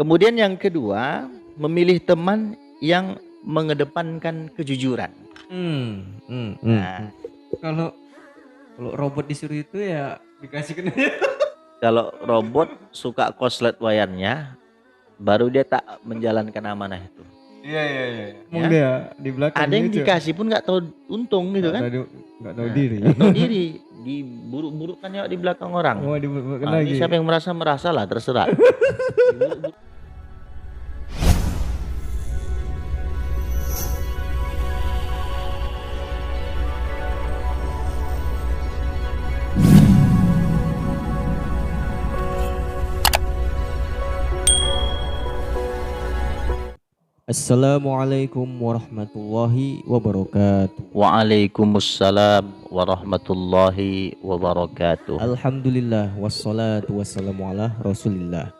Kemudian yang kedua, memilih teman yang mengedepankan kejujuran. Nah, Kalau kalau robot disuruh itu ya dikasih kena. kalau robot suka koslet wayarnya, baru dia tak menjalankan amanah itu. Iya. Emang Ya. dia di belakang Ada yang gitu. dikasih pun nggak tahu untung gitu kan? Nggak tahu Nah, diri. nggak tahu diri, diburuk-burukkan ya di belakang orang. Oh, dibuatkan Nah, ini lagi. siapa yang merasa lah, terserah. Diburuk-buruk. Assalamualaikum warahmatullahi wabarakatuh. Waalaikumsalam warahmatullahi wabarakatuh. Alhamdulillah wassalatu wassalamu ala Rasulillah.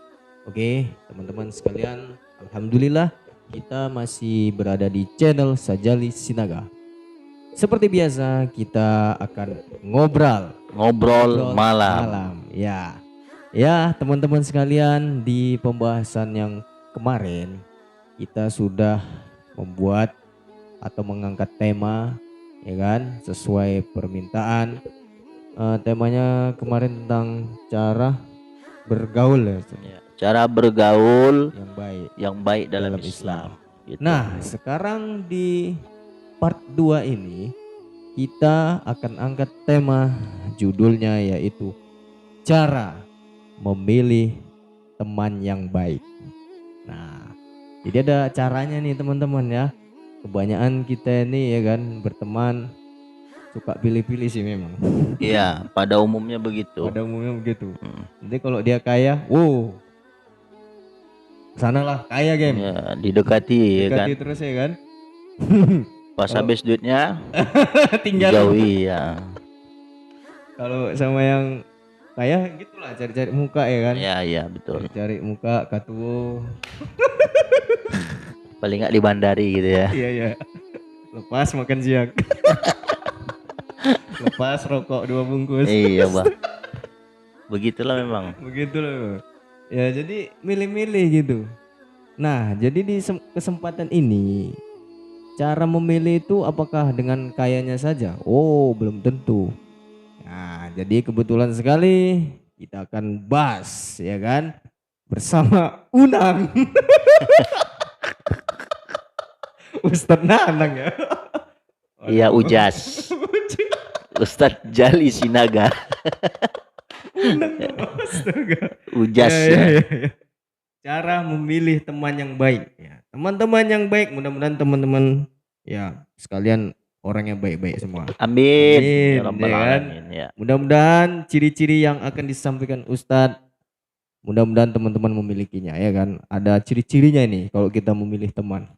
Oke, teman-teman sekalian, alhamdulillah kita masih berada di channel Sajali Sinaga. Seperti biasa kita akan ngobrol malam. Ya, teman-teman sekalian, di pembahasan yang kemarin kita sudah membuat atau mengangkat tema, ya kan, sesuai permintaan. Temanya kemarin tentang cara bergaul ya, cara bergaul yang baik dalam Islam. Gitu. Nah, sekarang di part 2 ini kita akan angkat tema, judulnya yaitu cara memilih teman yang baik. Nah, jadi ada caranya nih teman-teman ya. Kebanyakan kita ini ya kan berteman suka pilih-pilih sih memang. Iya, pada umumnya begitu. Jadi kalau dia kaya, wow, sanalah kaya game. Ya, didekati kan. Terus ya kan. Pas habis duitnya tinggal jauhi ya. Kalau sama yang kaya gitulah, cari-cari muka ya kan. Iya betul. Cari muka katuo. Paling nggak di bandari gitu ya. Iya. Lepas makan siang. Lepas rokok 2 bungkus. Iya bang. Begitulah memang. Begitulah. Ya jadi milih-milih gitu. Nah jadi di kesempatan ini, cara memilih itu apakah dengan kayanya saja? Oh, belum tentu. Nah jadi kebetulan sekali kita akan bahas ya kan bersama Unang. Ustadz Nanang ya. Iya, Ujas. Ustadz Jali Sinaga. Ujas ya. Cara memilih teman yang baik ya. Teman-teman yang baik, mudah-mudahan teman-teman ya sekalian orang yang baik-baik semua. Amin. Ya Rabbal kan? alamin ya. Mudah-mudahan ciri-ciri yang akan disampaikan Ustadz, mudah-mudahan teman-teman memilikinya ya kan. Ada ciri-cirinya ini kalau kita memilih teman.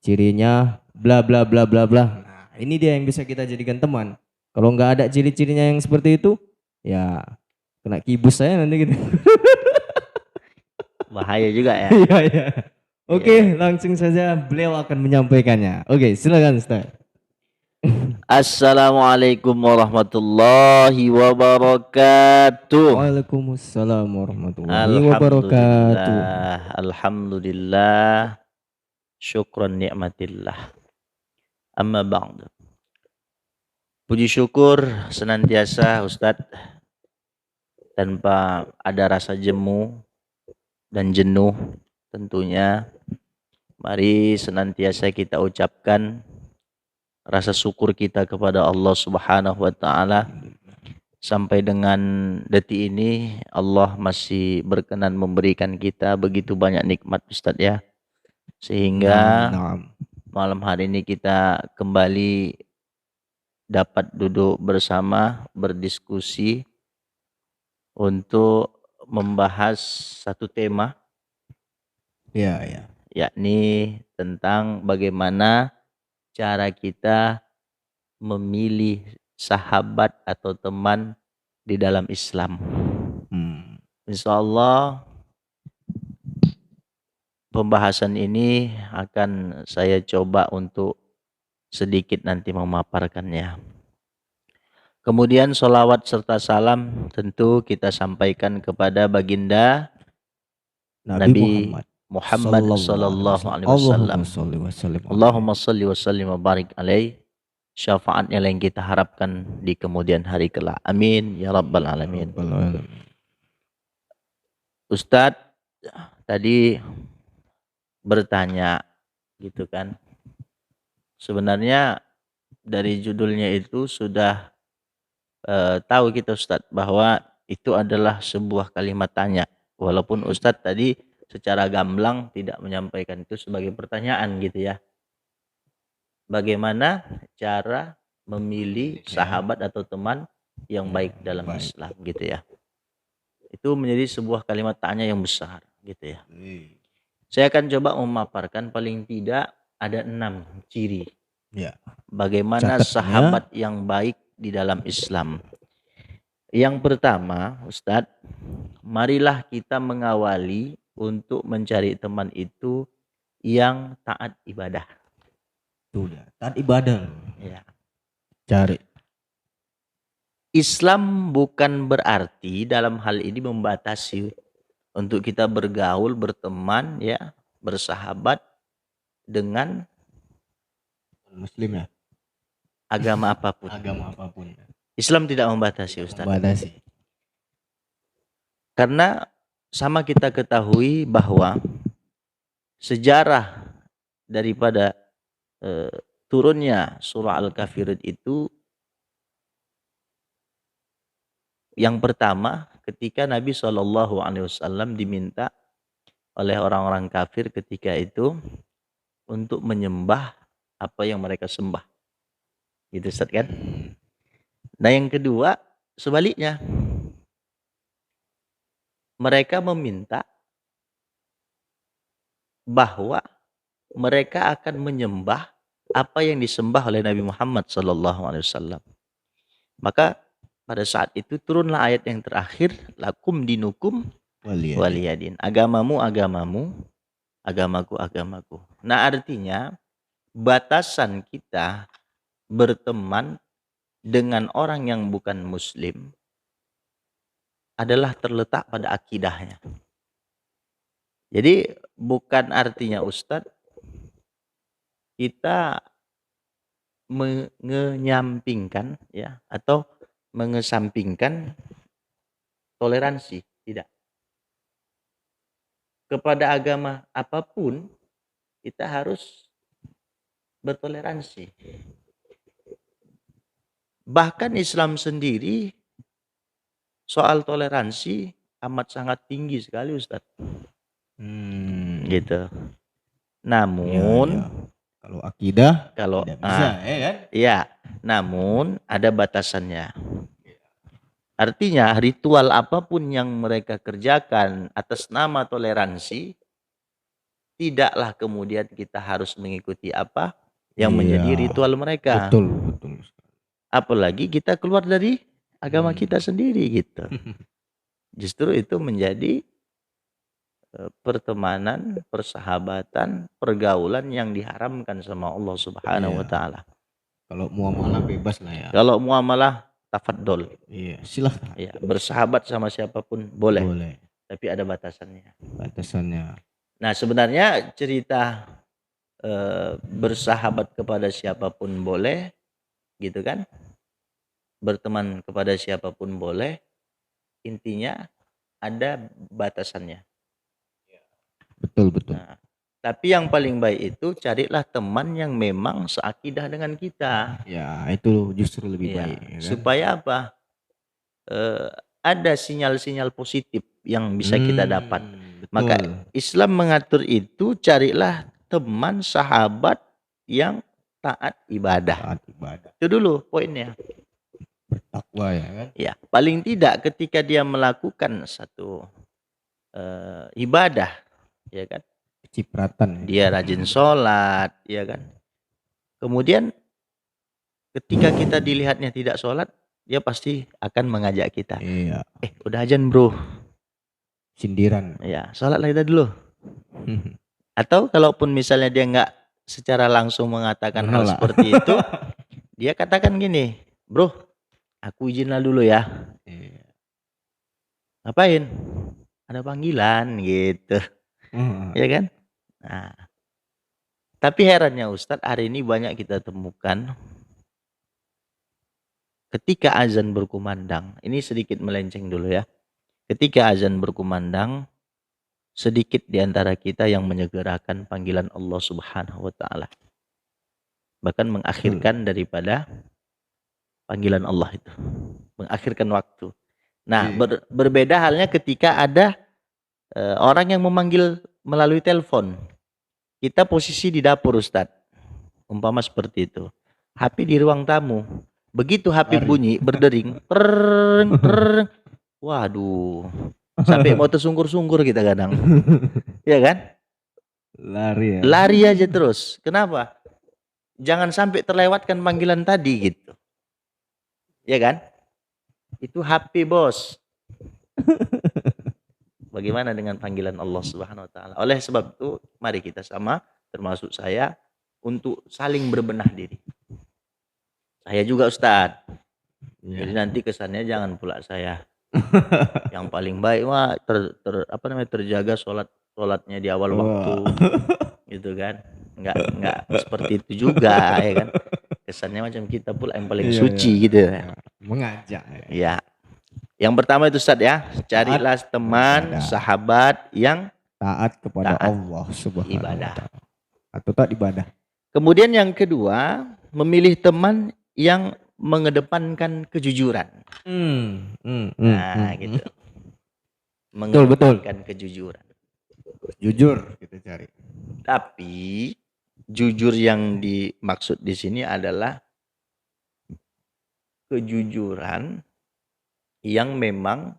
Cirinya bla bla bla bla bla. Nah, ini dia yang bisa kita jadikan teman. Kalau nggak ada ciri-cirinya yang seperti itu, ya kena kibus saya nanti gitu. Bahaya juga ya. Iya. Oke, langsung saja beliau akan menyampaikannya. Oke, silakan Ustaz. Assalamualaikum warahmatullahi wabarakatuh. Waalaikumsalam warahmatullahi wabarakatuh. Alhamdulillah. Syukran nikmatillah. Amma ba'du. Puji syukur senantiasa Ustadz, tanpa ada rasa jemu dan jenuh tentunya. Mari senantiasa kita ucapkan rasa syukur kita kepada Allah Subhanahu wa taala. Sampai dengan detik ini Allah masih berkenan memberikan kita begitu banyak nikmat Ustadz ya. Sehingga malam hari ini kita kembali dapat duduk bersama berdiskusi untuk membahas satu tema, yakni tentang bagaimana cara kita memilih sahabat atau teman di dalam Islam. Insya Allah pembahasan ini akan saya coba untuk sedikit nanti memaparkannya. Kemudian sholawat serta salam tentu kita sampaikan kepada baginda Nabi Nabi Muhammad Muhammad sallallahu alaihi sallallahu wasallam. alaihi wasallam. Allahumma sholli wa sallim alaihi. Allahumma salli wa sallim wa barik alaih. Syafaatnya yang kita harapkan di kemudian hari kelak. Amin ya rabbal alamin. Rabbal alamin. Ustadz tadi bertanya gitu kan. Sebenarnya dari judulnya itu sudah tahu kita Ustadz bahwa itu adalah sebuah kalimat tanya. Walaupun Ustadz tadi secara gamblang tidak menyampaikan itu sebagai pertanyaan gitu ya. Bagaimana cara memilih sahabat atau teman yang baik dalam Islam gitu ya. Itu menjadi sebuah kalimat tanya yang besar gitu ya. Saya akan coba memaparkan paling tidak ada 6 ciri. Ya. Bagaimana Catatnya. sahabat yang baik di dalam Islam. Yang pertama, Ustadz, marilah kita mengawali untuk mencari teman itu yang taat ibadah. Sudah, taat ibadah. Ya. Cari. Islam bukan berarti dalam hal ini membatasi untuk kita bergaul, berteman, ya, bersahabat dengan Muslim ya. agama apapun. Agama apapun. Islam tidak membatasi, Ustaz. Membatasi. Karena sama kita ketahui bahwa sejarah daripada turunnya surah Al-Kafirun itu yang pertama ketika Nabi SAW diminta oleh orang-orang kafir ketika itu untuk menyembah apa yang mereka sembah. Gitu Ustaz kan? Nah yang kedua sebaliknya. Mereka meminta bahwa mereka akan menyembah apa yang disembah oleh Nabi Muhammad SAW. Maka pada saat itu turunlah ayat yang terakhir, lakum dinukum waliyadin. Agamamu agamamu, agamaku agamaku. Nah artinya batasan kita berteman dengan orang yang bukan Muslim adalah terletak pada akidahnya. Jadi bukan artinya Ustadz kita menyampingkan ya atau mengesampingkan toleransi, tidak. Kepada agama apapun kita harus bertoleransi. Bahkan Islam sendiri soal toleransi amat sangat tinggi sekali Ustadz. Gitu. Namun ya. Kalau akidah kalau tidak bisa, kan? Iya, namun ada batasannya. Artinya ritual apapun yang mereka kerjakan atas nama toleransi, tidaklah kemudian kita harus mengikuti apa yang menjadi ritual mereka. Betul. Apalagi kita keluar dari agama kita sendiri gitu. Justru itu menjadi pertemanan, persahabatan, pergaulan yang diharamkan sama Allah Subhanahu wa taala. Kalau muamalah bebas lah ya. Kalau muamalah tafadhol. Iya, silahkan. Ya, bersahabat sama siapapun boleh. Boleh. Tapi ada batasannya. Batasannya. Nah, sebenarnya cerita bersahabat kepada siapapun boleh, gitu kan? Berteman kepada siapapun boleh. Intinya ada batasannya. Betul. Nah, tapi yang paling baik itu carilah teman yang memang seakidah dengan kita. Ya, itu justru lebih baik. Ya kan? Supaya apa? Ada sinyal-sinyal positif yang bisa kita dapat. Betul. Maka Islam mengatur itu carilah teman sahabat yang taat ibadah. Itu dulu poinnya. Bertakwa ya kan? Ya, paling tidak ketika dia melakukan satu ibadah, ya kan? Cipratan. Dia rajin sholat, ya kan? Kemudian ketika kita dilihatnya tidak sholat, dia pasti akan mengajak kita. Iya. Udah azan bro. Sindiran. Ya, sholat lagi dulu. Atau kalaupun misalnya dia nggak secara langsung mengatakan hal seperti itu, dia katakan gini, bro, aku izinlah dulu ya. Iya. Ngapain? ada panggilan gitu, ya kan? Nah, tapi herannya Ustadz, hari ini banyak kita temukan ketika azan berkumandang, ini sedikit melenceng dulu ya. Ketika azan berkumandang, sedikit di antara kita yang menyegerakan panggilan Allah Subhanahu wa taala. Bahkan mengakhirkan daripada panggilan Allah itu. Mengakhirkan waktu. Nah, berbeda halnya ketika ada orang yang memanggil melalui telepon. Kita posisi di dapur, Ustadz. Umpama seperti itu. HP di ruang tamu. Begitu HP bunyi, berdering, prrreng, prrreng. Waduh. Sampai mau tersungkur-sungkur kita kadang. Ya kan? Lari ya. Lari aja terus. Kenapa? Jangan sampai terlewatkan panggilan tadi gitu. Ya kan? Itu HP, Bos. Bagaimana dengan panggilan Allah Subhanahu wa taala? Oleh sebab itu, mari kita sama, termasuk saya, untuk saling berbenah diri. Saya juga Ustadz. Jadi nanti kesannya jangan pula saya yang paling baik, wah terjaga sholatnya di awal waktu, gitu kan? Enggak seperti itu juga, ya kan? Kesannya macam kita pula yang paling suci gitu. Mengajak. Ya. Yang pertama itu Ustadz ya, carilah teman, sahabat yang taat kepada Allah Subhanahu wa taala. Atau tak ibadah. Kemudian yang kedua, memilih teman yang mengedepankan kejujuran. Nah, gitu. Mengedepankan kejujuran. Jujur kita cari. Tapi jujur yang dimaksud di sini adalah kejujuran yang memang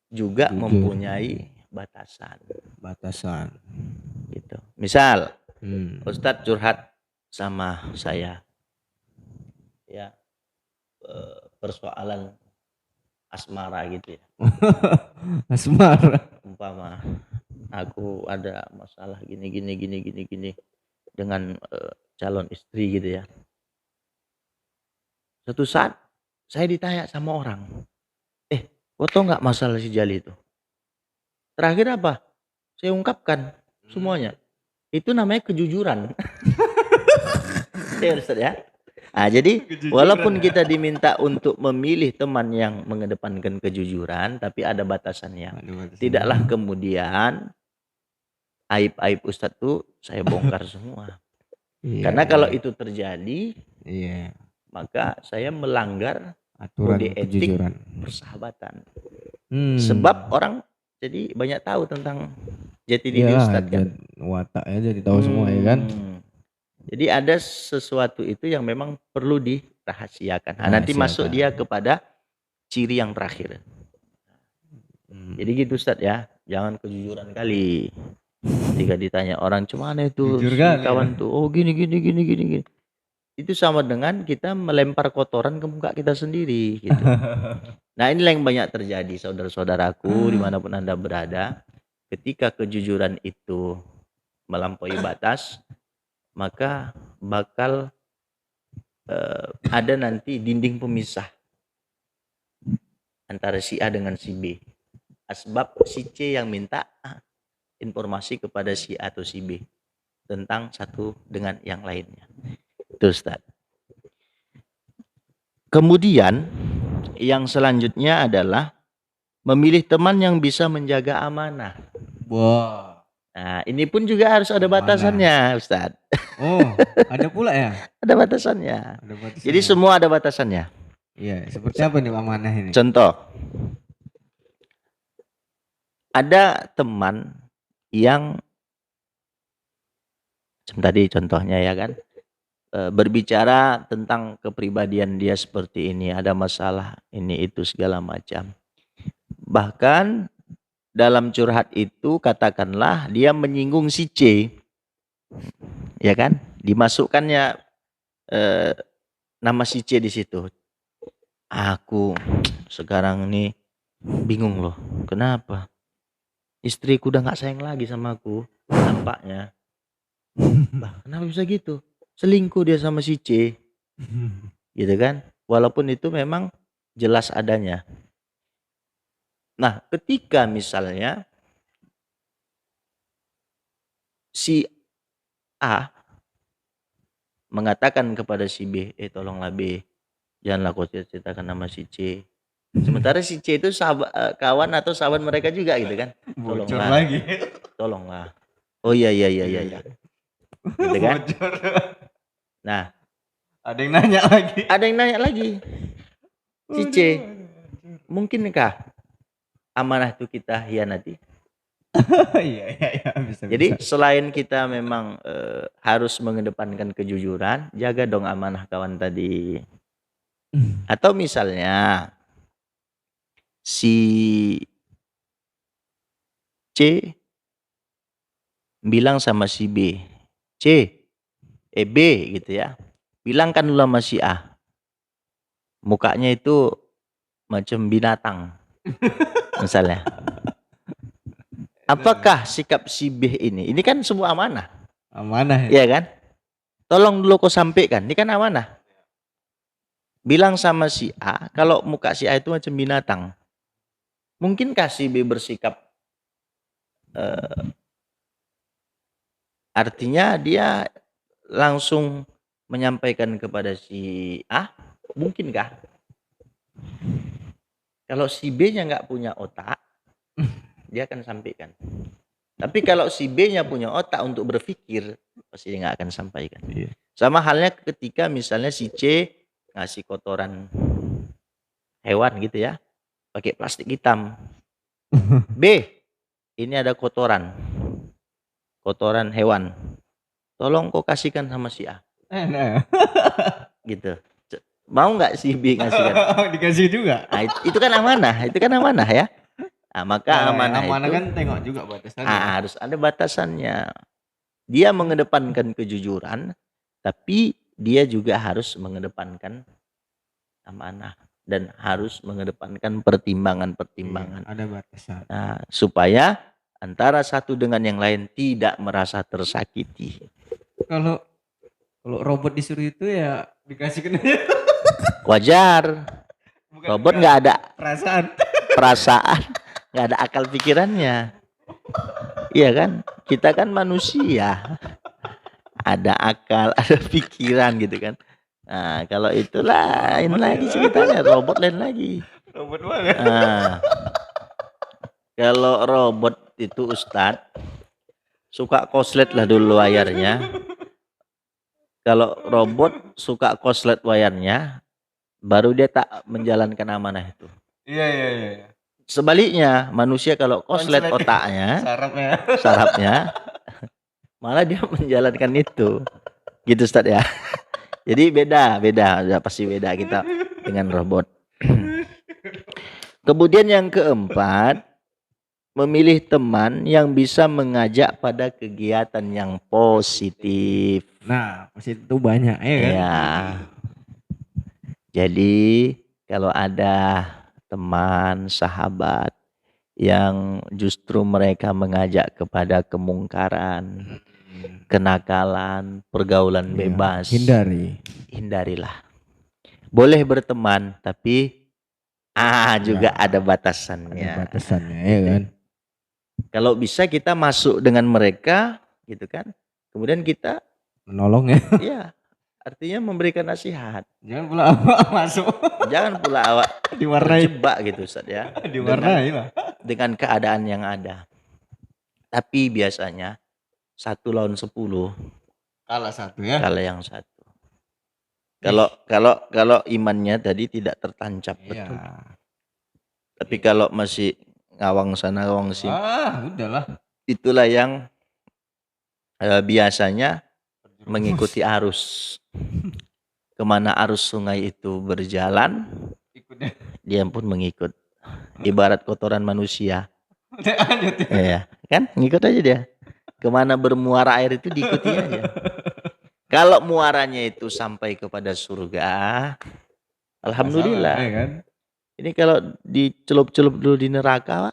juga mempunyai batasan. Gitu. Misal, Ustadz curhat sama saya, ya, persoalan asmara gitu ya. Asmara. Umpama aku ada masalah gini dengan calon istri gitu ya. Suatu saat saya ditanya sama orang, kau tahu nggak masalah si Jali itu? Terakhir apa? Saya ungkapkan semuanya. Itu namanya kejujuran. Ya Ustaz ya. Nah, jadi walaupun kita diminta untuk memilih teman yang mengedepankan kejujuran, tapi ada batasannya. Tidaklah kemudian aib-aib Ustadz tuh saya bongkar semua. Karena kalau itu terjadi, maka saya melanggar aturan kode etik persahabatan. Sebab orang jadi banyak tahu tentang jati diri Ustadz kan. Wataknya jadi tahu semua ya kan. Jadi ada sesuatu itu yang memang perlu dirahasiakan. Nah, nanti masuk dia kepada ciri yang terakhir. Jadi gitu Ustadz ya, jangan kejujuran kali. Ketika ditanya orang cemana itu si kawan tuh, oh gini. Itu sama dengan kita melempar kotoran ke muka kita sendiri gitu. Nah, inilah yang banyak terjadi saudara-saudaraku dimanapun Anda berada. Ketika kejujuran itu melampaui batas, maka bakal ada nanti dinding pemisah antara si A dengan si B. Sebab si C yang minta informasi kepada si A atau si B tentang satu dengan yang lainnya. Itu Ustaz. Kemudian yang selanjutnya adalah memilih teman yang bisa menjaga amanah. Wah. Nah, ini pun juga harus ada batasannya, Ustaz. Oh, ada pula ya? Ada batasannya. Jadi semua ada batasannya. Iya, seperti apa nih amanah ini? Contoh. Ada teman yang tadi contohnya ya kan, berbicara tentang kepribadian dia seperti ini, ada masalah ini itu segala macam. Bahkan dalam curhat itu katakanlah dia menyinggung si C, ya kan, dimasukkannya nama si C di situ. Aku sekarang ini bingung loh, kenapa istriku udah nggak sayang lagi sama aku, nampaknya. Bah, kenapa bisa gitu? Selingkuh dia sama si C, gitu kan? Walaupun itu memang jelas adanya. Nah, ketika misalnya si A mengatakan kepada si B, tolonglah B, janganlah kau ceritakan nama si C. Sementara si C itu kawan atau sahabat mereka juga gitu kan. Bocor Tolonglah, lagi. tolonglah. Oh iya. Gitu kan. Bocor. Nah, Ada yang nanya lagi. ada yang nanya lagi. Si C, mungkinkah amanah itu kita hianati? Iya, bisa. Jadi selain kita memang harus mengedepankan kejujuran, jaga dong amanah kawan tadi. Atau misalnya si C bilang sama si B, B gitu ya, bilangkan dulu sama si A, mukanya itu macam binatang, misalnya. Apakah sikap si B ini kan sebuah amanah, Amanah ya. ya kan? Tolong dulu kau sampaikan, ini kan amanah. Bilang sama si A, kalau muka si A itu macam binatang. Mungkinkah si B bersikap artinya dia langsung menyampaikan kepada si A? Mungkinkah? Kalau si B-nya nggak punya otak, dia akan sampaikan. Tapi kalau si B-nya punya otak untuk berpikir, pasti dia nggak akan sampaikan. Iya. Sama halnya ketika misalnya si C ngasih kotoran hewan gitu ya, pakai plastik hitam. B, ini ada kotoran hewan. Tolong kau kasihkan sama si A. Nah. Gitu. Mau nggak si B ngasihkan? Dikasih juga. Nah, itu kan amanah ya. Nah, maka amanah itu kan tengok juga batasannya. harus ada batasannya. Dia mengedepankan kejujuran, tapi dia juga harus mengedepankan amanah dan harus mengedepankan pertimbangan-pertimbangan. Ada batasan. Nah, supaya antara satu dengan yang lain tidak merasa tersakiti. Kalau robot disuruh itu ya dikasihkan Wajar. Robot nggak ada perasaan, nggak ada akal pikirannya. Iya kan? Kita kan manusia, ada akal, ada pikiran gitu kan. Nah, kalau itu lain lagi ceritanya, robot lain lagi. Robot mana? Nah, kalau robot itu Ustadz suka koslet lah dulu layarnya. Kalau robot suka koslet wayarnya, baru dia tak menjalankan amanah itu. Iya. Sebaliknya, manusia kalau koslet otaknya, sarapnya, malah dia menjalankan itu. Gitu Ustaz ya. Jadi beda, pasti beda kita dengan robot. Kemudian yang keempat, memilih teman yang bisa mengajak pada kegiatan yang positif. Nah, positif itu banyak ya kan? Ya. Jadi kalau ada teman, sahabat yang justru mereka mengajak kepada kemungkaran, kenakalan, pergaulan bebas, hindarilah. Boleh berteman, tapi juga ada batasannya. Ada batasannya ya kan? Kalau bisa kita masuk dengan mereka, gitu kan? Kemudian kita menolong ya. Iya. Artinya memberikan nasihat. Jangan pula awak masuk. Jangan pula awak terjebak gitu Ustaz ya. Diwarnai lah. Dengan keadaan yang ada. Tapi biasanya 1 lawan 10 kalah satu ya. Kalah yang satu. Kalau imannya tadi tidak tertancap betul. Tapi kalau masih ngawang sana ngawang sini. Udahlah. Itulah yang biasanya mengikuti arus. Kemana arus sungai itu berjalan, dia pun mengikut. Ibarat kotoran manusia. Ya, kan? Ngikut aja dia. Kemana bermuara air itu diikuti aja. Kalau muaranya itu sampai kepada surga, alhamdulillah. Ya kan? Ini kalau dicelup-celup dulu di neraka,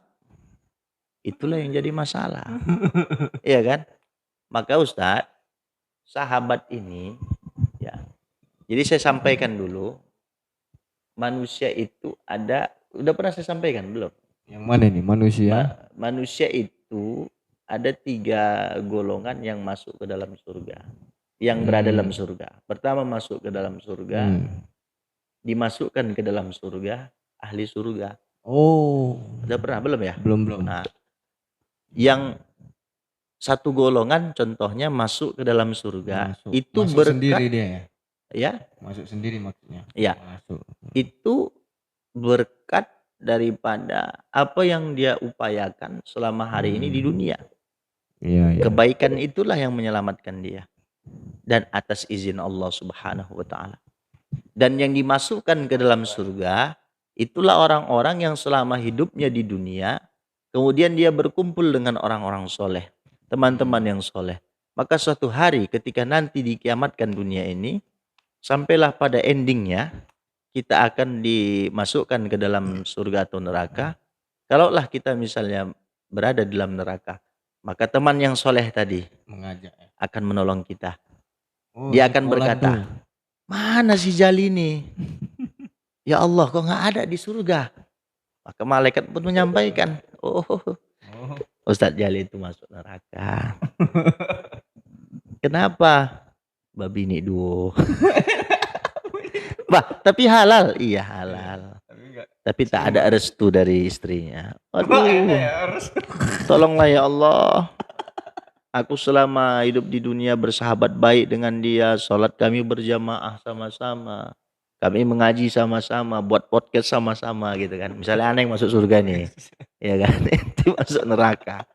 itulah yang jadi masalah. Iya kan? Maka Ustadz, sahabat ini ya. Jadi saya sampaikan dulu, manusia itu ada, udah pernah saya sampaikan belum? Yang mana nih manusia? Manusia itu ada 3 golongan yang masuk ke dalam surga, yang berada dalam surga. Pertama masuk ke dalam surga, dimasukkan ke dalam surga, ahli surga. Oh, Udah pernah belum ya? belum. Nah, yang satu golongan contohnya masuk ke dalam surga, itu masuk berkat sendiri dia ya? ya, Masuk sendiri maksudnya. ya, Masuk. itu berkat daripada apa yang dia upayakan selama hari ini di dunia. Iya. Kebaikan itulah yang menyelamatkan dia. Dan atas izin Allah Subhanahu wa taala. Dan yang dimasukkan ke dalam surga itulah orang-orang yang selama hidupnya di dunia kemudian dia berkumpul dengan orang-orang soleh, teman-teman yang soleh. Maka suatu hari ketika nanti dikiamatkan dunia ini, sampailah pada endingnya kita akan dimasukkan ke dalam surga atau neraka. Kalaulah kita misalnya berada di dalam neraka, maka teman yang soleh tadi Mengajak ya. akan menolong kita. Oh, Dia akan sekolah berkata, tuh. mana si Jali ini? Ya Allah, kok nggak ada di surga? Maka malaikat pun menyampaikan, oh, Ustadz Jali itu masuk neraka. Kenapa? Babi ini duo. Bah, tapi halal. Iya halal. Tapi tak ada restu dari istrinya. Aduh, tolonglah ya Allah. Aku selama hidup di dunia bersahabat baik dengan dia. Sholat kami berjamaah sama-sama. Kami mengaji sama-sama. Buat podcast sama-sama gitu kan. Misalnya aneh masuk surga nih. Ya kan. Itu masuk neraka.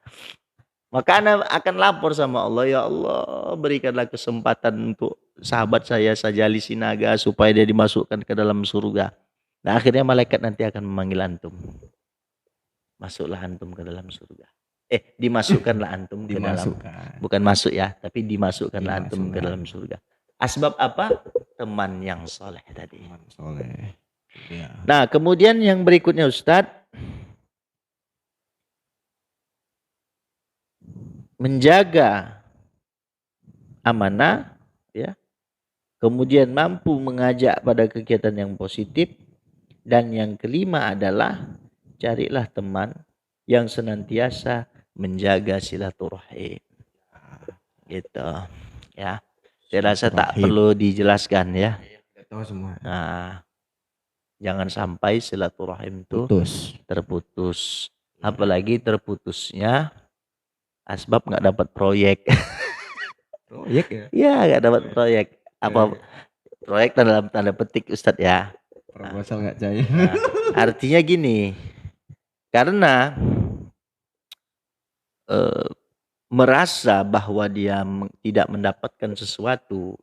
Maka Anda akan lapor sama Allah. Ya Allah, berikanlah kesempatan untuk sahabat saya Sajali Sinaga supaya dia dimasukkan ke dalam surga. Nah akhirnya malaikat nanti akan memanggil antum. Masuklah antum ke dalam surga. Dimasukkanlah antum ke dalam, bukan masuk ya, tapi dimasukkanlah antum ke dalam surga. Asbab apa? Teman yang soleh tadi. Teman soleh. Ya. Nah kemudian yang berikutnya Ustadz, menjaga amanah, ya. Kemudian mampu mengajak pada kegiatan yang positif, dan yang kelima adalah carilah teman yang senantiasa menjaga silaturahim. Gitu, ya. Saya rasa tak perlu dijelaskan ya. Tahu semua. Nah, jangan sampai silaturahim itu terputus. Apalagi terputusnya asbab nggak dapat proyek. Proyek ya? Iya nggak dapat proyek. Apa proyek dalam tanda petik Ustadz ya? Proposal nggak cair. Nah, artinya gini, karena merasa bahwa dia tidak mendapatkan sesuatu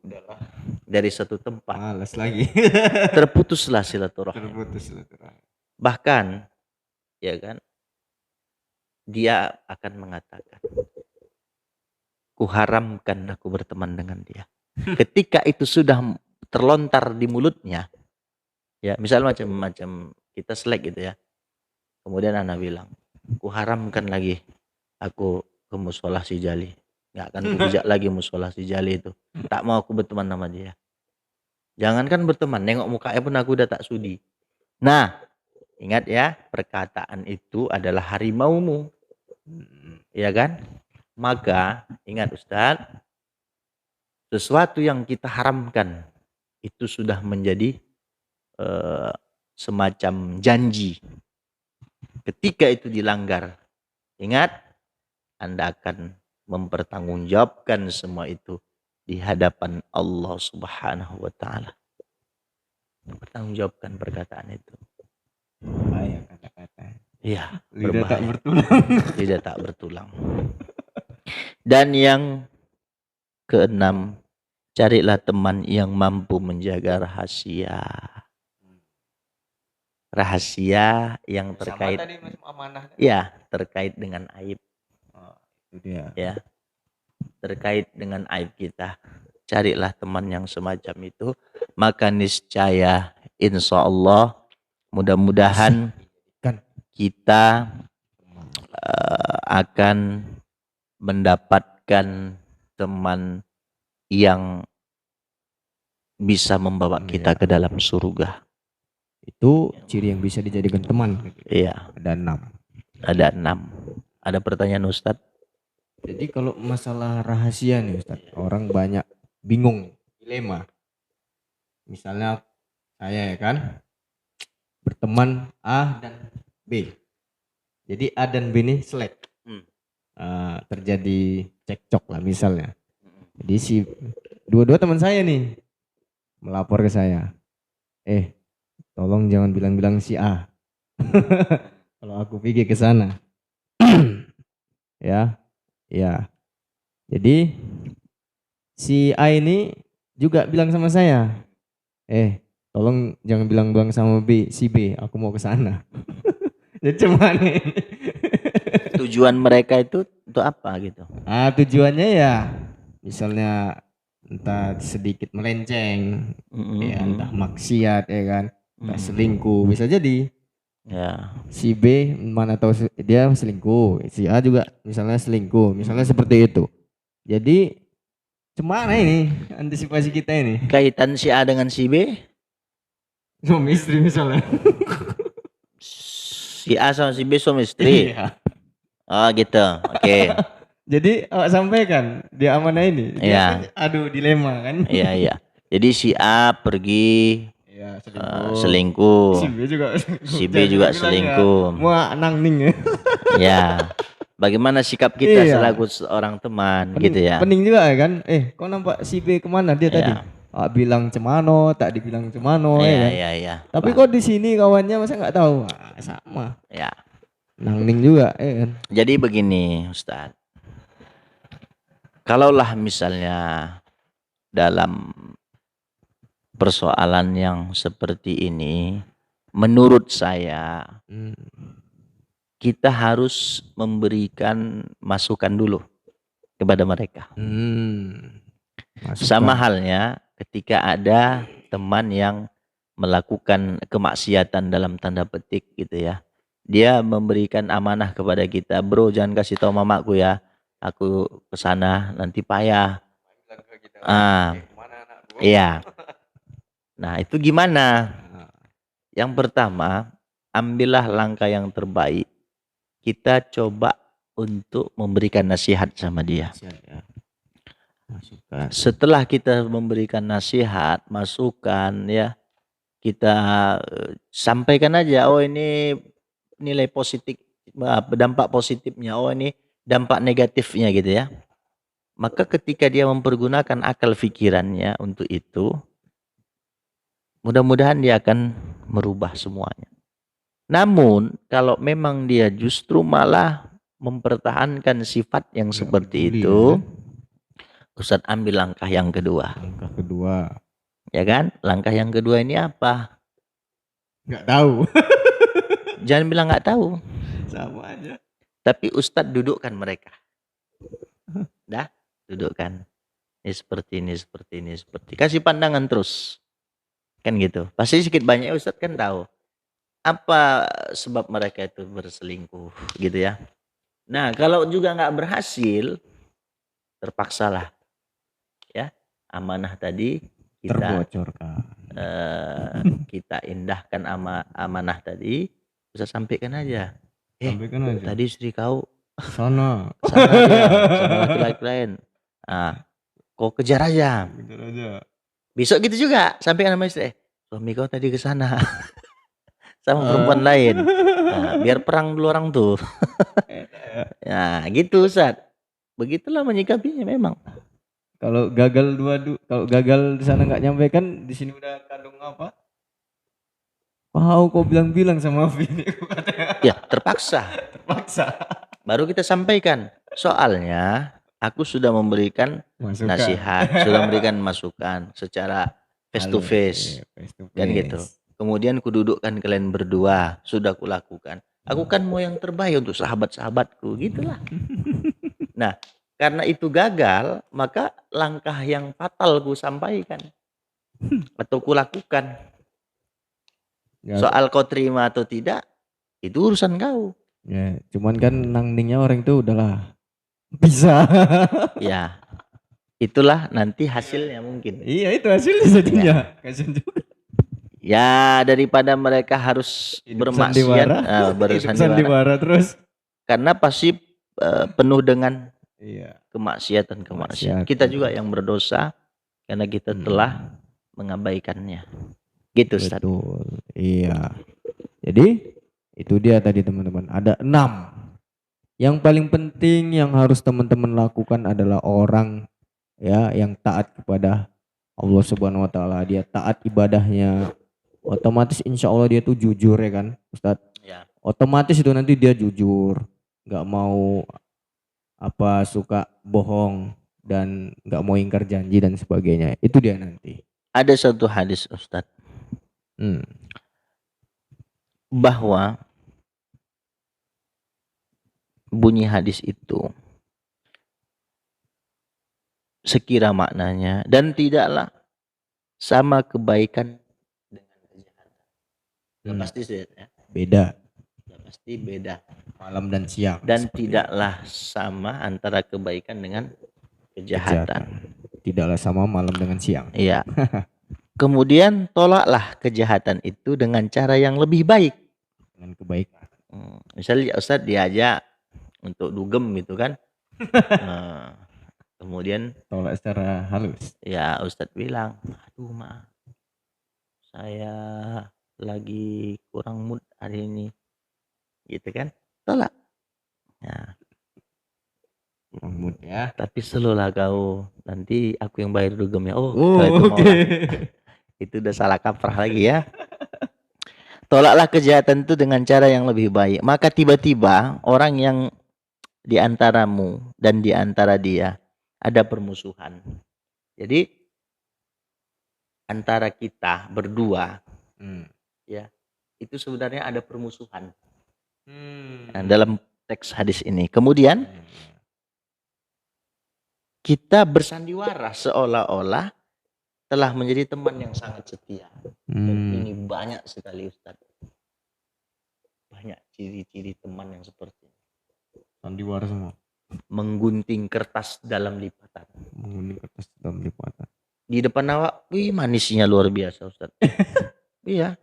dari satu tempat, Males lagi. terputuslah silaturahim. Bahkan, ya kan, dia akan mengatakan, kuharamkan aku berteman dengan dia. Ketika itu sudah terlontar di mulutnya, ya misalnya macam-macam kita selek gitu ya. Kemudian anak bilang, kuharamkan lagi aku ke musola si Jali. Nggak akan kujak lagi musola si Jali itu. Tak mau aku berteman sama dia. Jangankan berteman, nengok mukanya pun aku udah tak sudi. Nah, ingat ya, perkataan itu adalah harimaumu. Ya kan? Maka ingat Ustadz, sesuatu yang kita haramkan itu sudah menjadi semacam janji. Ketika itu dilanggar, ingat, Anda akan mempertanggungjawabkan semua itu di hadapan Allah Subhanahu wa taala. Mempertanggungjawabkan perkataan itu. Bahaya kata-kata. Iya, Lidah tak berbahaya. bertulang. Lidah tak bertulang. Dan yang keenam, carilah teman yang mampu menjaga rahasia. Rahasia yang terkait, Sama tadi macam amanah. Ya, terkait dengan aib. Itu dia. Ya, terkait dengan aib kita. Carilah teman yang semacam itu, maka niscaya insya Allah mudah-mudahan kita akan mendapatkan teman yang bisa membawa kita ke dalam surga. Itu ciri yang bisa dijadikan teman. Iya. Ada 6. Ada 6. Ada pertanyaan Ustadz? Jadi kalau masalah rahasia nih Ustaz, orang banyak bingung, dilema. Misalnya saya ya kan berteman A dan B. Jadi A dan B ini selek. Hmm. Terjadi cekcok lah misalnya. Jadi si dua-dua teman saya nih melapor ke saya. Tolong jangan bilang-bilang si A. Kalau aku pergi ke sana. Ya, ya. Jadi si A ini juga bilang sama saya, tolong jangan bilang-bilang sama si B, aku mau ke sana. Jadi cuman ini. Tujuan mereka itu untuk apa gitu? Tujuannya ya misalnya entah sedikit melenceng, ya entah maksiat ya kan, entah selingkuh, bisa jadi. Ya. Si B mana tahu dia selingkuh, si A juga misalnya selingkuh, misalnya seperti itu. Jadi gimana ini antisipasi kita ini? Kaitan si A dengan si B? Suami istri misalnya. Si A sama si B suami istri. Iya. Oh gitu. Oke. Jadi sampaikan dia amanah ini. Iya. Aduh dilema kan. Iya. Jadi si A pergi selingkuh. Si B juga selingkuh. Wah, nangning ya. Ya. Bagaimana sikap kita selaku seorang teman gitu ya. Pening juga kan. Kok nampak si B kemana dia tadi? Bilang cemano, tak dibilang cemano ya kan. Iya. Tapi kok di sini kawannya masa nggak tahu? Sama. Ya. Nangning juga ya kan. Jadi begini Ustadz. Kalaulah misalnya dalam persoalan yang seperti ini, menurut saya kita harus memberikan masukan dulu kepada mereka. Sama halnya ketika ada teman yang melakukan kemaksiatan dalam tanda petik gitu ya. Dia memberikan amanah kepada kita, bro jangan kasih tahu mamaku ya, aku kesana nanti payah. Iya. Nah itu gimana? Yang pertama, ambillah langkah yang terbaik. Kita coba untuk memberikan nasihat sama dia. Setelah kita memberikan nasihat, masukan ya, kita sampaikan aja, oh ini nilai positif, dampak positifnya, oh ini dampak negatifnya gitu ya. Maka ketika dia mempergunakan akal pikirannya untuk itu, mudah-mudahan dia akan merubah semuanya. Namun kalau memang dia justru malah mempertahankan sifat yang seperti itu, Ustadz ambil langkah yang kedua. Langkah kedua. Ya kan? Langkah yang kedua ini apa? Nggak tahu. Jangan bilang nggak tahu. Sama aja. Tapi Ustadz dudukkan mereka. Dah, dudukkan. Ini seperti ini, seperti ini, seperti. Kasih pandangan terus. Kan gitu. Pasti sedikit banyak Ustadz kan tahu apa sebab mereka itu berselingkuh gitu ya. Nah kalau juga nggak berhasil, terpaksalah ya amanah tadi kita terbocorkan. Kita indahkan amanah tadi, bisa sampaikan aja. Sampaikan aja. Tadi istri kau sana dia, sama laki-laki lain. Kau kejar aja. Besok gitu juga sampaikan sama istri, suami kau tadi ke sana sama perempuan lain. Nah, biar perang dulu orang tuh. Nah, gitu Ustaz. Begitulah menyikapinya memang. Kalau gagal kalau gagal di sana nggak nyampaikan, di sini udah kandung apa? Wow, kau bilang-bilang sama Vini. Ya, terpaksa. Baru kita sampaikan. Soalnya aku sudah memberikan nasihat, sudah memberikan masukan secara face to face. Kan gitu. Kemudian kududukkan kalian berdua, sudah kulakukan. Aku kan mau yang terbaik untuk sahabat-sahabatku, gitulah. Nah, karena itu gagal, maka langkah yang fatal ku sampaikan atau kulakukan. Soal kau terima atau tidak, itu urusan kau. Ya, cuman kan nangningnya orang itu udahlah bisa. Ya, itulah nanti hasilnya mungkin. Iya, itu hasilnya jadinya. Kasian juga. Ya daripada mereka harus bermaksiat, bersandiwara terus. Karena pasti penuh dengan Iya. kemaksiatan. Kemaksiatan. Kita juga yang berdosa karena kita telah mengabaikannya. Gitu, Ustaz. Betul. Iya. Jadi itu dia tadi teman-teman. Ada 6. Yang paling penting yang harus teman-teman lakukan adalah orang ya yang taat kepada Allah Subhanahu wa taala. Dia taat ibadahnya. Otomatis insya Allah dia tuh jujur ya kan, Ustadz. Ya. Otomatis itu nanti dia jujur, nggak mau suka bohong dan nggak mau ingkar janji dan sebagainya. Itu dia nanti. Ada satu hadis, Ustadz, bahwa bunyi hadis itu sekira maknanya dan tidaklah sama kebaikan dengan kejahatan. Pasti ya. Beda. Pasti beda. Malam dan siang. Dan tidaklah sama antara kebaikan dengan kejahatan. Tidaklah sama malam dengan siang. Iya. Kemudian tolaklah kejahatan itu dengan cara yang lebih baik. Dengan kebaikan. Misalnya Ustadz diajak untuk dugem gitu kan. Kemudian tolak secara halus. Ya Ustadz bilang, aduh maaf, saya lagi kurang mood hari ini. Gitu kan. Tolak. Ya. Mood ya. Tapi selalulah kau, nanti aku yang bayar dugemnya. Itu udah salah kaprah lagi ya. Tolaklah kejahatan itu dengan cara yang lebih baik. Maka tiba-tiba orang yang di antaramu dan di antara dia ada permusuhan. Jadi antara kita berdua ya, itu sebenarnya ada permusuhan. Nah, dalam teks hadis ini. Kemudian kita bersandiwara seolah-olah telah menjadi teman yang sangat setia. Dan ini banyak sekali Ustadz. Banyak ciri-ciri teman yang seperti ini. Sandiwara semua. Menggunting kertas dalam lipatan. Menggunting kertas dalam lipatan. Di depan awak, wih manisnya luar biasa Ustadz. Iya,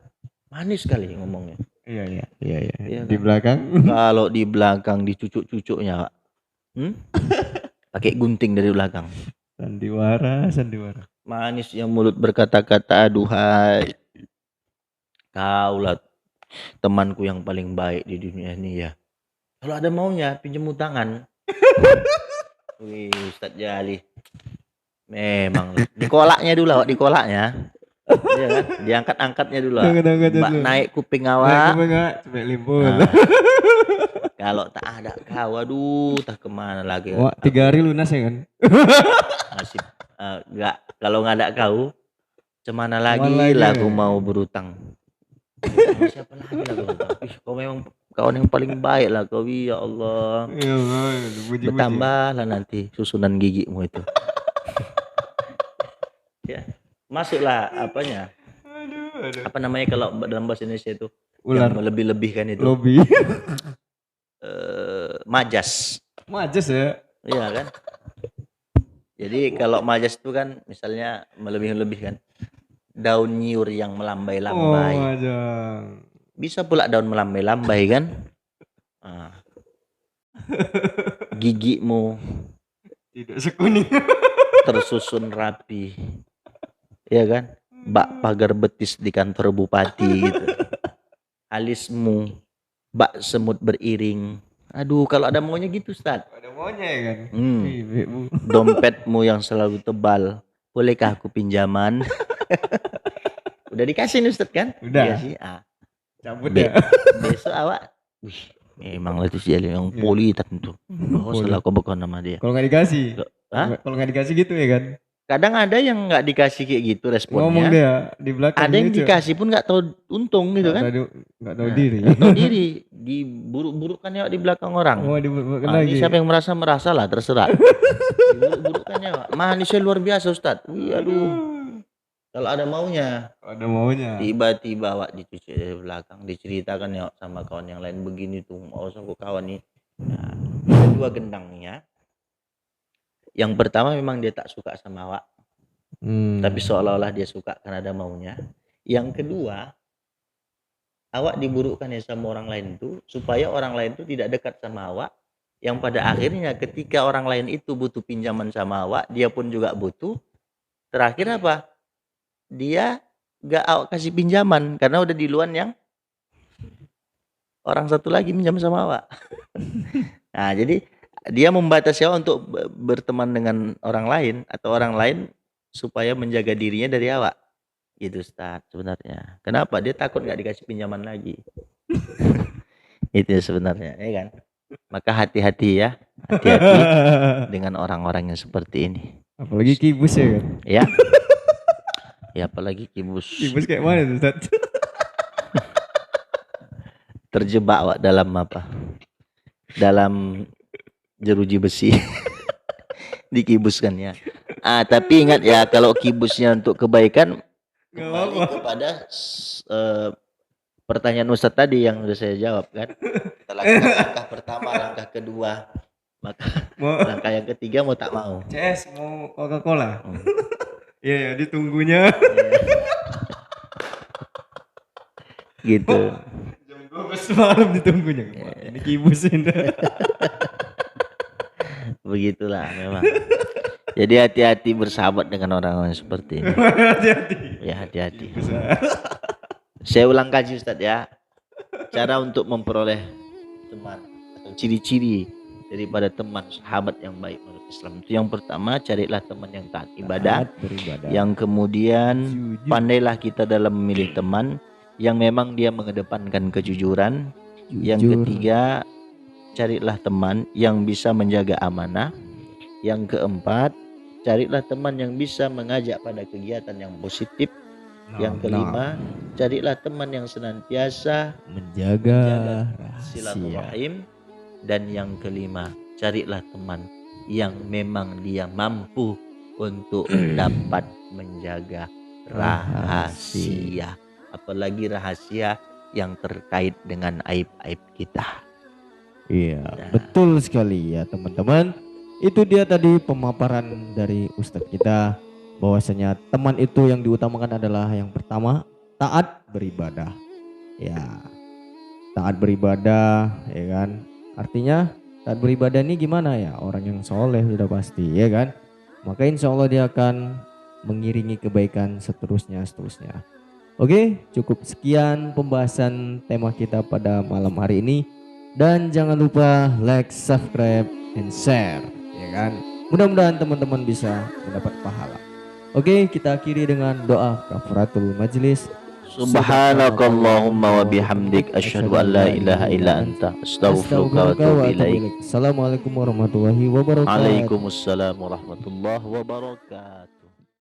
manis sekali ngomongnya. Iya. Di Kan? belakang? Kalau di belakang dicucuk-cucuknya, pakai gunting dari belakang. Sandiwara. Manis yang mulut berkata-kata, aduhai, kaulah temanku yang paling baik di dunia ini ya. Kalau ada maunya pinjam tangan. Wih, Ustadz Jali. Memang dikolaknya dulu awak, dikolaknya. Iya kan? Diangkat-angkatnya dulu. Mbak naik kuping awak. Sampai limpul. Kalau tak ada kau, aduh, tak kemana lagi. Wah, 3 hari lunas ya kan? Masih enggak, kalau nggak ada kau, cemana lagi lah aku mau berutang. Siapa lagi lah kau? Kau memang kawan yang paling baik lah kau, ya Allah. Bertambahlah nanti susunan gigimu itu. Ya, masuklah apanya? Aduh. Apa namanya kalau dalam bahasa Indonesia itu? Ular. Yang melebih-lebihkan itu. Lobby. Majas. Majas ya? Iya kan? Jadi kalau majas itu kan misalnya melebih-lebihkan. Daun nyiur yang melambai-lambai. Bisa pula daun melambai-lambai kan? Gigimu tidak sekuning. Tersusun rapi. Iya kan? Bak pagar betis di kantor bupati gitu. Alismu bak semut beriring. Aduh, kalau ada maunya gitu, Ustaz. Ada maunya ya kan? Dompetmu yang selalu tebal. Bolehkah aku pinjaman? Udah dikasih nih, Ustaz kan? Udah. Iya sih. Cabut ya. Besok awak. Wih, memang lah itu sih yang poli tentu. Oh, salah kau bukan nama dia. Kalau nggak dikasih. Kalau nggak dikasih gitu ya kan? Kadang ada yang nggak dikasih kayak gitu responnya. Ngomong dia di belakang. Ada yang dikasih pun nggak tahu untung gitu kan? Nggak tahu diri. Nggak tahu diri. Diburuk-burukkan ya di belakang orang. Oh, diburuk-burukkan lagi. Ini siapa yang merasa lah terserah. Diburuk-burukkannya Pak. Manisnya luar biasa Ustadz. Aduh. Kalau ada maunya. Tiba-tiba awak dicuci dari belakang, diceritakan ya sama kawan yang lain begini tuh. Oh, sama kawan nih. Nah, ada 2 gendangnya. Yang pertama memang dia tak suka sama awak. Tapi seolah-olah dia suka karena ada maunya. Yang kedua, awak diburukkan ya sama orang lain itu supaya orang lain itu tidak dekat sama awak. yang pada akhirnya ketika orang lain itu butuh pinjaman sama awak, dia pun juga butuh. Terakhir apa? Dia gak awak kasih pinjaman karena udah duluan yang orang satu lagi minjam sama awak. Nah, jadi dia membatasi awak untuk berteman dengan orang lain atau orang lain supaya menjaga dirinya dari awak. Gitu Ustaz sebenarnya. Kenapa? Dia takut gak dikasih pinjaman lagi. Itu sebenarnya, ya kan? Maka hati-hati ya. Hati-hati dengan orang-orang yang seperti ini. Apalagi kibus ya kan. Ya. Ya apalagi kibus. Kibus kayak mana tuh Ustaz? Terjebak Wak, dalam apa? Dalam jeruji besi. Dikibuskan ya. Tapi ingat ya, kalau kibusnya untuk kebaikan, kembali kepada pertanyaan Ustadz tadi yang sudah saya jawab kan. Kita lakukan langkah pertama, langkah kedua, maka langkah yang ketiga mau tak mau. CS mau Coca-Cola. Iya ya, ditunggunya. Gitu. Jam 12 malam ditunggunya. Ini kibusin. Begitulah memang. Jadi hati-hati bersahabat dengan orang-orang seperti ini. Hati-hati. Ya hati-hati. Saya ulang kaji Ustadz ya. Cara untuk memperoleh teman atau ciri-ciri daripada teman sahabat yang baik menurut Islam itu, yang pertama, carilah teman yang taat ibadah. Yang kemudian pandailah kita dalam memilih teman yang memang dia mengedepankan kejujuran. Yang ketiga, carilah teman yang bisa menjaga amanah. Yang keempat, carilah teman yang bisa mengajak pada kegiatan yang positif. Yang kelima, carilah teman yang senantiasa menjaga silaturahim. Dan yang kelima, carilah teman yang memang dia mampu untuk dapat menjaga rahasia. Apalagi rahasia yang terkait dengan aib-aib kita. Iya, betul sekali ya teman-teman. Itu dia tadi pemaparan dari Ustadz kita, bahwasanya teman itu yang diutamakan adalah yang pertama, taat beribadah. Ya, taat beribadah, ya kan. Artinya taat beribadah ini gimana ya? Orang yang soleh sudah pasti, ya kan. Maka insya Allah dia akan mengiringi kebaikan seterusnya. Oke, cukup sekian pembahasan tema kita pada malam hari ini. Dan jangan lupa like, subscribe, and share, ya kan. Mudah-mudahan teman-teman bisa mendapat pahala. Oke, kita akhiri dengan doa kafaratul majlis. Subhanakallahumma wa bihamdik asyhadu an la ilaha illa anta astaghfiruka wa atubu ilaik. Assalamualaikum warahmatullahi wabarakatuh. Waalaikumsalam warahmatullahi wabarakatuh.